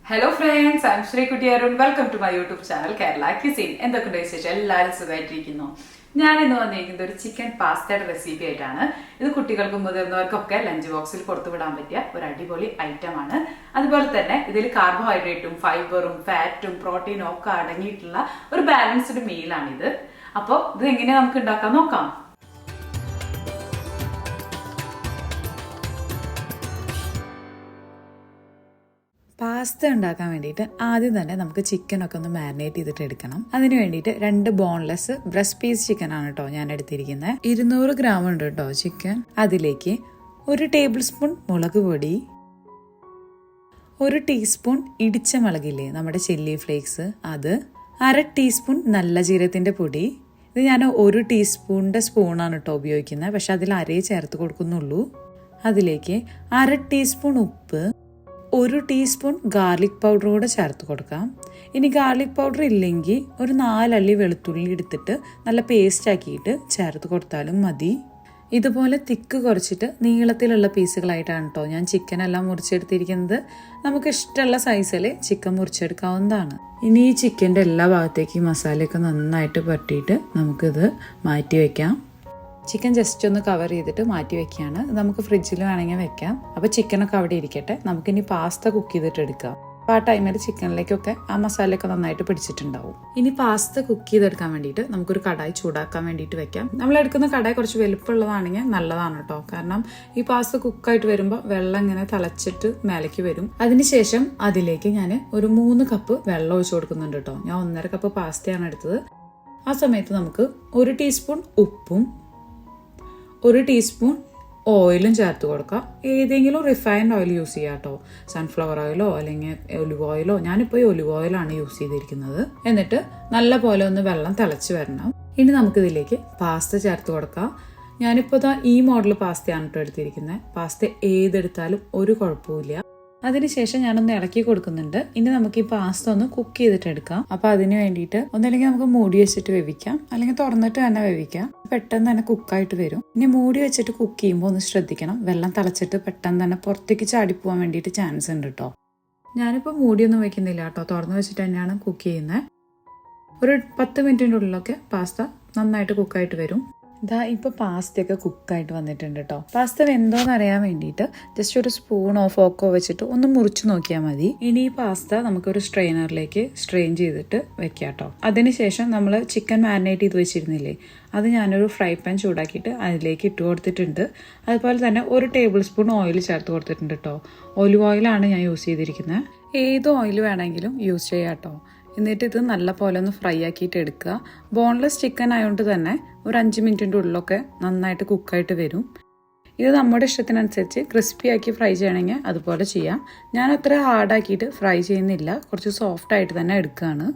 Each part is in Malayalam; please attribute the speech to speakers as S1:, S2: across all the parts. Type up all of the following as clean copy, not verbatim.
S1: Hello friends, I am Shri Kutiyarun. Welcome to my YouTube channel Kerala Cuisine. എന്തൊക്കെയുണ്ട് വിശേഷം? എല്ലാവരും സുഖമായിട്ടിരിക്കുന്നു. ഞാൻ ഇന്ന് വന്നിരിക്കുന്നത് ഒരു ചിക്കൻ പാസ്റ്റയുടെ റെസിപ്പി ആയിട്ടാണ്. ഇത് കുട്ടികൾക്കും മുതിർന്നവർക്കൊക്കെ ലഞ്ച് ബോക്സിൽ കൊടുത്തു വിടാൻ പറ്റിയ ഒരു അടിപൊളി ഐറ്റം ആണ്. അതുപോലെ തന്നെ ഇതിൽ കാർബോഹൈഡ്രേറ്റും ഫൈബറും ഫാറ്റും പ്രോട്ടീനും ഒക്കെ അടങ്ങിയിട്ടുള്ള ഒരു ബാലൻസ്ഡ് മീലാണിത്. അപ്പോൾ ഇത് എങ്ങനെയാണ് നമുക്ക് ഉണ്ടാക്കാൻ നോക്കാം. പാസ്ത ഉണ്ടാക്കാൻ വേണ്ടിയിട്ട് ആദ്യം തന്നെ നമുക്ക് ചിക്കനൊക്കെ ഒന്ന് മാരിനേറ്റ് ചെയ്തിട്ട് എടുക്കണം. അതിന് വേണ്ടിയിട്ട് 2 ബോൺലെസ് ബ്രസ്റ്റ് പീസ് ചിക്കൻ ആണ് കേട്ടോ ഞാൻ എടുത്തിരിക്കുന്നത്. 200 ഗ്രാം ഉണ്ട് കേട്ടോ ചിക്കൻ. അതിലേക്ക് 1 ടേബിൾ സ്പൂൺ മുളക് പൊടി, 1 ടീസ്പൂൺ ഇടിച്ച മുളകില്ലേ നമ്മുടെ ചില്ലി ഫ്ലേക്സ്, അത് 1/2 ടീസ്പൂൺ നല്ല ജീരകത്തിന്റെ പൊടി. ഇത് ഞാൻ 1 ടീസ്പൂണിന്റെ സ്പൂണാണ് കേട്ടോ ഉപയോഗിക്കുന്നത്, പക്ഷെ അതിൽ അരയെ ചേർത്ത് കൊടുക്കുന്നുള്ളൂ. അതിലേക്ക് 1/2 ടീസ്പൂൺ ഉപ്പ്, 1 ടീസ്പൂൺ ഗാർലിക് പൗഡർ കൂടെ ചേർത്ത് കൊടുക്കാം. ഇനി ഗാർലിക് പൗഡർ ഇല്ലെങ്കിൽ ഒരു 4 അല്ലി വെളുത്തുള്ളി എടുത്തിട്ട് നല്ല പേസ്റ്റ് ആക്കിയിട്ട് ചേർത്ത് കൊടുത്താലും മതി. ഇതുപോലെ തിക്ക് കുറച്ചിട്ട് നീളത്തിലുള്ള പീസുകളായിട്ടാണ് കേട്ടോ ഞാൻ ചിക്കൻ എല്ലാം മുറിച്ചെടുത്തിരിക്കുന്നത്. നമുക്ക് ഇഷ്ടമുള്ള സൈസിൽ ചിക്കൻ മുറിച്ചെടുക്കാവുന്നതാണ്. ഇനി ഈ ചിക്കൻ്റെ എല്ലാ ഭാഗത്തേക്കും മസാലയൊക്കെ നന്നായിട്ട് പറ്റിയിട്ട് നമുക്കിത് മാറ്റി വയ്ക്കാം. ചിക്കൻ ജസ്റ്റ് ഒന്ന് കവർ ചെയ്തിട്ട് മാറ്റി വെക്കുകയാണ്. നമുക്ക് ഫ്രിഡ്ജിൽ വേണമെങ്കിൽ വെക്കാം. അപ്പോൾ ചിക്കനൊക്കെ അവിടെ ഇരിക്കട്ടെ. നമുക്കിനി പാസ്ത കുക്ക് ചെയ്തിട്ട് എടുക്കാം. അപ്പോൾ ആ ടൈമിൽ ചിക്കനിലേക്കൊക്കെ ആ മസാലയൊക്കെ നന്നായിട്ട് പിടിച്ചിട്ടുണ്ടാവും. ഇനി പാസ്ത കുക്ക് ചെയ്തെടുക്കാൻ വേണ്ടിയിട്ട് നമുക്കൊരു കടായി ചൂടാക്കാൻ വേണ്ടിയിട്ട് വെക്കാം. നമ്മളെടുക്കുന്ന കടായി കുറച്ച് വലുപ്പമുള്ളതാണെങ്കിൽ നല്ലതാണ് കേട്ടോ. കാരണം ഈ പാസ്ത കുക്കായിട്ട് വരുമ്പോൾ വെള്ളം ഇങ്ങനെ തിളച്ചിട്ട് മേലേക്ക് വരും. അതിനുശേഷം അതിലേക്ക് ഞാൻ ഒരു 3 കപ്പ് വെള്ളം ഒഴിച്ചു കൊടുക്കുന്നുണ്ട് കേട്ടോ. ഞാൻ 1.5 കപ്പ് പാസ്തയാണ് എടുത്തത്. ആ സമയത്ത് നമുക്ക് 1 ടീസ്പൂൺ ഉപ്പും 1 ടീസ്പൂൺ ഓയിലും ചേർത്ത് കൊടുക്കാം. ഏതെങ്കിലും റിഫൈൻഡ് ഓയിൽ യൂസ് ചെയ്യാം കേട്ടോ. സൺഫ്ലവർ ഓയിലോ അല്ലെങ്കിൽ ഒലിവ് ഓയിലോ. ഞാനിപ്പോൾ ഈ ഒലിവ് ഓയിലാണ് യൂസ് ചെയ്തിരിക്കുന്നത്. എന്നിട്ട് നല്ല പോലെ ഒന്ന് വെള്ളം തിളച്ച് വരണം. ഇനി നമുക്കിതിലേക്ക് പാസ്ത ചേർത്ത് കൊടുക്കാം. ഞാനിപ്പോൾ ഈ മോഡൽ പാസ്തയാണ് കേട്ടോ എടുത്തിരിക്കുന്നത്. പാസ്ത ഏതെടുത്താലും ഒരു കുഴപ്പമില്ല. അതിനുശേഷം ഞാനൊന്ന് ഇളക്കി കൊടുക്കുന്നുണ്ട്. ഇനി നമുക്ക് ഈ പാസ്ത ഒന്ന് കുക്ക് ചെയ്തിട്ട് എടുക്കാം. അപ്പോൾ അതിന് വേണ്ടിയിട്ട് ഒന്നല്ലെങ്കിൽ നമുക്ക് മൂടി വെച്ചിട്ട് വേവിക്കാം, അല്ലെങ്കിൽ തുറന്നിട്ട് തന്നെ വേവിക്കാം. പെട്ടെന്ന് തന്നെ കുക്കായിട്ട് വരും. ഇനി മൂടി വെച്ചിട്ട് കുക്ക് ചെയ്യുമ്പോൾ ഒന്ന് ശ്രദ്ധിക്കണം, വെള്ളം തിളച്ചിട്ട് പെട്ടെന്ന് തന്നെ പുറത്തേക്ക് ചാടിപ്പോവാൻ വേണ്ടിയിട്ട് ചാൻസ് ഉണ്ട് കേട്ടോ. ഞാനിപ്പോൾ മൂടിയൊന്നും വെക്കുന്നില്ല കേട്ടോ, തുറന്ന് വെച്ചിട്ട് തന്നെയാണ് കുക്ക് ചെയ്യുന്നത്. ഒരു 10 മിനിറ്റിൻ്റെ ഉള്ളിലൊക്കെ പാസ്ത നന്നായിട്ട് കുക്കായിട്ട് വരും. ഇതാ ഇപ്പോൾ പാസ്തയൊക്കെ കുക്കായിട്ട് വന്നിട്ടുണ്ട് കേട്ടോ. പാസ്ത വെന്തോന്ന് അറിയാൻ വേണ്ടിയിട്ട് ജസ്റ്റ് ഒരു സ്പൂണോ ഫോക്കോ വെച്ചിട്ട് ഒന്ന് മുറിച്ച് നോക്കിയാൽ മതി. ഇനി ഈ പാസ്ത നമുക്കൊരു സ്ട്രെയിനറിലേക്ക് സ്ട്രെയിൻ ചെയ്തിട്ട് വെക്കാം കേട്ടോ. അതിനുശേഷം നമ്മൾ ചിക്കൻ മാരിനേറ്റ് ചെയ്ത് വെച്ചിരുന്നില്ലേ, അത് ഞാനൊരു ഫ്രൈ പാൻ ചൂടാക്കിയിട്ട് അതിലേക്ക് ഇട്ട് കൊടുത്തിട്ടുണ്ട്. അതുപോലെ തന്നെ 1 ടേബിൾ സ്പൂൺ ഓയിൽ ചേർത്ത് കൊടുത്തിട്ടുണ്ട് കേട്ടോ. ഒലിവ് ഓയിലാണ് ഞാൻ യൂസ് ചെയ്തിരിക്കുന്നത്. ഏത് ഓയിൽ വേണമെങ്കിലും യൂസ് ചെയ്യാം കേട്ടോ. എന്നിട്ട് ഇത് നല്ല പോലെ ഒന്ന് ഫ്രൈ ആക്കിയിട്ട് എടുക്കുക. ബോൺലെസ് ചിക്കൻ ആയതുകൊണ്ട് തന്നെ ഒരു 5 മിനിറ്റിൻ്റെ ഉള്ളിലൊക്കെ നന്നായിട്ട് കുക്കായിട്ട് വരും. ഇത് നമ്മുടെ ഇഷ്ടത്തിനനുസരിച്ച് ക്രിസ്പി ആക്കി ഫ്രൈ ചെയ്യണമെങ്കിൽ അതുപോലെ ചെയ്യാം. ഞാൻ അത്ര ഹാർഡാക്കിയിട്ട് ഫ്രൈ ചെയ്യുന്നില്ല, കുറച്ച് സോഫ്റ്റ് ആയിട്ട് തന്നെ എടുക്കുകയാണ്.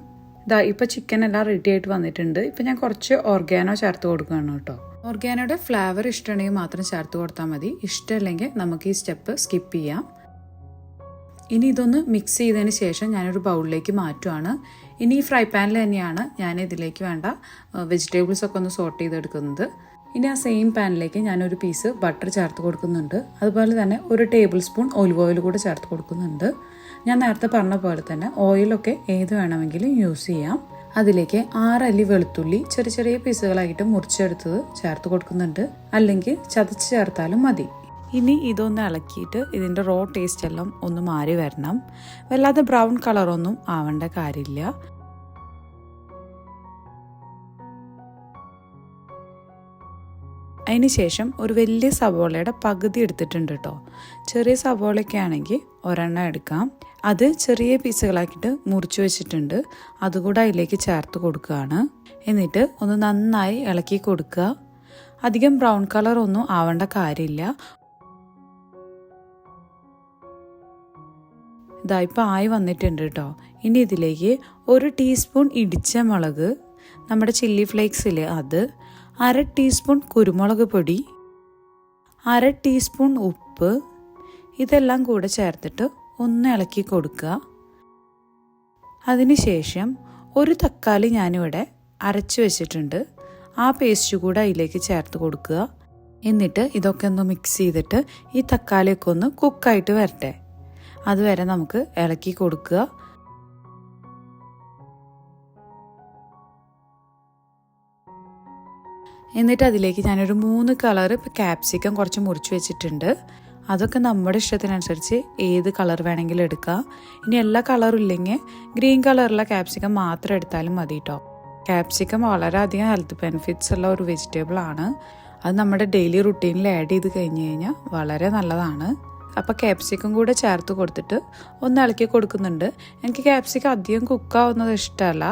S1: ഇതാ ഇപ്പോൾ ചിക്കൻ എല്ലാം റെഡി ആയിട്ട് വന്നിട്ടുണ്ട്. ഇപ്പം ഞാൻ കുറച്ച് ഓർഗാനോ ചേർത്ത് കൊടുക്കുകയാണ് കേട്ടോ. ഓർഗാനോയുടെ ഫ്ലേവർ ഇഷ്ടമുണ്ടെങ്കിൽ മാത്രം ചേർത്ത് കൊടുത്താൽ മതി. ഇഷ്ടമില്ലെങ്കിൽ നമുക്ക് ഈ സ്റ്റെപ്പ് സ്കിപ്പ് ചെയ്യാം. ഇനി ഇതൊന്ന് മിക്സ് ചെയ്തതിന് ശേഷം ഞാനൊരു ബൗളിലേക്ക് മാറ്റുവാണ്. ഇനി ഈ ഫ്രൈ പാനിൽ തന്നെയാണ് ഞാൻ ഇതിലേക്ക് വേണ്ട വെജിറ്റബിൾസ് ഒക്കെ ഒന്ന് സോട്ട് ചെയ്തെടുക്കുന്നത്. ഇനി ആ സെയിം പാനിലേക്ക് ഞാനൊരു പീസ് ബട്ടർ ചേർത്ത് കൊടുക്കുന്നുണ്ട്. അതുപോലെ തന്നെ 1 ടേബിൾ സ്പൂൺ ഒലിവ് ഓയിൽ കൂടെ ചേർത്ത് കൊടുക്കുന്നുണ്ട്. ഞാൻ നേരത്തെ പറഞ്ഞ പോലെ തന്നെ ഓയിലൊക്കെ ഏത് വേണമെങ്കിലും യൂസ് ചെയ്യാം. അതിലേക്ക് 6 അല്ലി വെളുത്തുള്ളി ചെറിയ ചെറിയ പീസുകളായിട്ട് മുറിച്ചെടുത്തത് ചേർത്ത് കൊടുക്കുന്നുണ്ട്, അല്ലെങ്കിൽ ചതച്ച് ചേർത്താലും മതി. ഇനി ഇതൊന്ന് ഇളക്കിയിട്ട് ഇതിൻ്റെ റോ ടേസ്റ്റ് എല്ലാം ഒന്ന് മാറി വരണം. വല്ലാതെ ബ്രൗൺ കളറൊന്നും ആവേണ്ട കാര്യമില്ല. അതിന് ശേഷം ഒരു വലിയ സവോളയുടെ പകുതി എടുത്തിട്ടുണ്ട് കേട്ടോ. ചെറിയ സവോളയൊക്കെ ആണെങ്കിൽ ഒരെണ്ണം എടുക്കാം. അത് ചെറിയ പീസുകളാക്കിയിട്ട് മുറിച്ച് വെച്ചിട്ടുണ്ട്. അതുകൂടെ അതിലേക്ക് ചേർത്ത് കൊടുക്കുകയാണ്. എന്നിട്ട് ഒന്ന് നന്നായി ഇളക്കി കൊടുക്കുക. അധികം ബ്രൗൺ കളറൊന്നും ആവേണ്ട കാര്യമില്ല. ഇതാ ഇപ്പോൾ ആയി വന്നിട്ടുണ്ട് കേട്ടോ. ഇനി ഇതിലേക്ക് 1 ടീസ്പൂൺ ഇടിച്ച മുളക്, നമ്മുടെ ചില്ലി ഫ്ലേക്സില്ലേ അത്, 1/2 ടീസ്പൂൺ കുരുമുളക് പൊടി, 1/2 ടീസ്പൂൺ ഉപ്പ്, ഇതെല്ലാം കൂടെ ചേർത്തിട്ട് ഒന്ന് ഇളക്കി കൊടുക്കുക. അതിനുശേഷം 1 തക്കാളി ഞാനിവിടെ അരച്ച് വെച്ചിട്ടുണ്ട്. ആ പേസ്റ്റ് കൂടെ അതിലേക്ക് ചേർത്ത് കൊടുക്കുക. എന്നിട്ട് ഇതൊക്കെ ഒന്ന് മിക്സ് ചെയ്തിട്ട് ഈ തക്കാളിയൊക്കെ ഒന്ന് കുക്കായിട്ട് വരട്ടെ. അതുവരെ നമുക്ക് ഇളക്കി കൊടുക്കുക. എന്നിട്ട് അതിലേക്ക് ഞാനൊരു 3 കളർ ക്യാപ്സിക്കം കുറച്ച് മുറിച്ച് വെച്ചിട്ടുണ്ട്. അതൊക്കെ നമ്മുടെ ഇഷ്ടത്തിനനുസരിച്ച് ഏത് കളർ വേണമെങ്കിലും എടുക്കാം. ഇനി എല്ലാ കളറും ഇല്ലെങ്കിൽ ഗ്രീൻ കളറുള്ള ക്യാപ്സിക്കം മാത്രം എടുത്താലും മതി കേട്ടോ. ക്യാപ്സിക്കം വളരെയധികം ഹെൽത്ത് ബെനിഫിറ്റ്സ് ഉള്ള ഒരു വെജിറ്റബിൾ ആണ്. അത് നമ്മുടെ ഡെയിലി റുട്ടീനിൽ ആഡ് ചെയ്ത് കഴിഞ്ഞ് കഴിഞ്ഞാൽ വളരെ നല്ലതാണ്. അപ്പോൾ ക്യാപ്സിക്കം കൂടെ ചേർത്ത് കൊടുത്തിട്ട് ഒന്ന് ഇളക്കി കൊടുക്കുന്നുണ്ട്. എനിക്ക് ക്യാപ്സിക്കം അധികം കുക്കാവുന്നത് ഇഷ്ടമല്ല,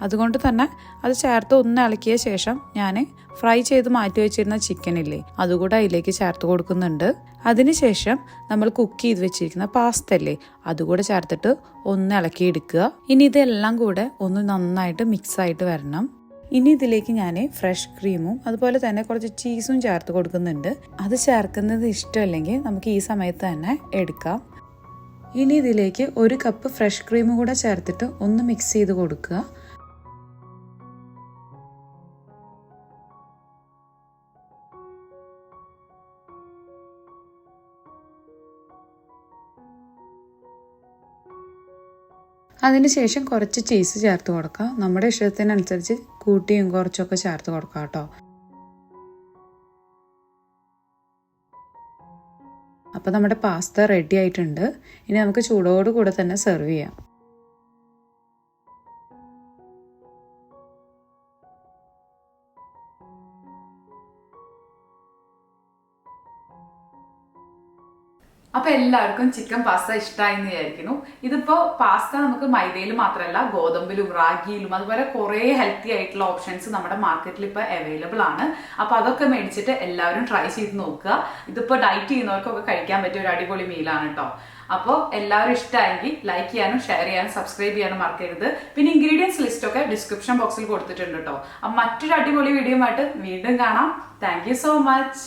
S1: അതുകൊണ്ട് തന്നെ അത് ചേർത്ത് ഒന്ന് ഇളക്കിയ ശേഷം ഞാൻ ഫ്രൈ ചെയ്ത് മാറ്റി വെച്ചിരുന്ന ചിക്കനില്ലേ അതുകൂടെ അതിലേക്ക് ചേർത്ത് കൊടുക്കുന്നുണ്ട്. അതിനുശേഷം നമ്മൾ കുക്ക് ചെയ്ത് വെച്ചിരിക്കുന്ന പാസ്ത അല്ലേ അതുകൂടെ ചേർത്തിട്ട് ഒന്ന് ഇളക്കി എടുക്കുക. ഇനി ഇതെല്ലാം കൂടെ ഒന്ന് നന്നായിട്ട് മിക്സ് ആയിട്ട് വരണം. ഇനി ഇതിലേക്ക് ഞാൻ ഫ്രഷ് ക്രീമും അതുപോലെ തന്നെ കുറച്ച് ചീസും ചേർത്ത് കൊടുക്കുന്നുണ്ട്. അത് ചേർക്കുന്നത് ഇഷ്ടമല്ലെങ്കിൽ നമുക്ക് ഈ സമയത്ത് തന്നെ എടുക്കാം. ഇനി ഇതിലേക്ക് 1 കപ്പ് ഫ്രഷ് ക്രീമും കൂടെ ചേർത്തിട്ട് ഒന്ന് മിക്സ് ചെയ്ത് കൊടുക്കുക. അതിനുശേഷം കുറച്ച് ചീസ് ചേർത്ത് കൊടുക്കുക. നമ്മുടെ ഇഷ്ടത്തിനനുസരിച്ച് കൂട്ടിയും കുറച്ചൊക്കെ ചേർത്ത് കൊടുക്കാം കേട്ടോ. അപ്പോൾ നമ്മുടെ പാസ്ത റെഡി ആയിട്ടുണ്ട്. ഇനി നമുക്ക് ചൂടോടുകൂടെ തന്നെ സെർവ് ചെയ്യാം. അപ്പോൾ എല്ലാവർക്കും ചിക്കൻ പാസ്ത ഇഷ്ടമായി എന്ന് വിചാരിക്കുന്നു. ഇതിപ്പോൾ പാസ്ത നമുക്ക് മൈദയിൽ മാത്രമല്ല ഗോതമ്പിലും റാഗിയിലും അതുപോലെ കുറേ ഹെൽത്തി ആയിട്ടുള്ള ഓപ്ഷൻസ് നമ്മുടെ മാർക്കറ്റിൽ ഇപ്പോൾ അവൈലബിൾ ആണ്. അപ്പോൾ അതൊക്കെ മേടിച്ചിട്ട് എല്ലാവരും ട്രൈ ചെയ്ത് നോക്കുക. ഇതിപ്പോൾ ഡയറ്റ് ചെയ്യുന്നവർക്കൊക്കെ കഴിക്കാൻ പറ്റിയ ഒരു അടിപൊളി മീലാണ് കേട്ടോ. അപ്പോൾ എല്ലാവരും ഇഷ്ടമായെങ്കിൽ ലൈക്ക് ചെയ്യാനും ഷെയർ ചെയ്യാനും സബ്സ്ക്രൈബ് ചെയ്യാനും മറക്കരുത്. പിന്നെ ഇൻഗ്രീഡിയൻസ് ലിസ്റ്റൊക്കെ ഡിസ്ക്രിപ്ഷൻ ബോക്സിൽ കൊടുത്തിട്ടുണ്ട് കേട്ടോ. അപ്പം മറ്റൊരു അടിപൊളി വീഡിയോ ആയിട്ട് വീണ്ടും കാണാം. Thank you so much.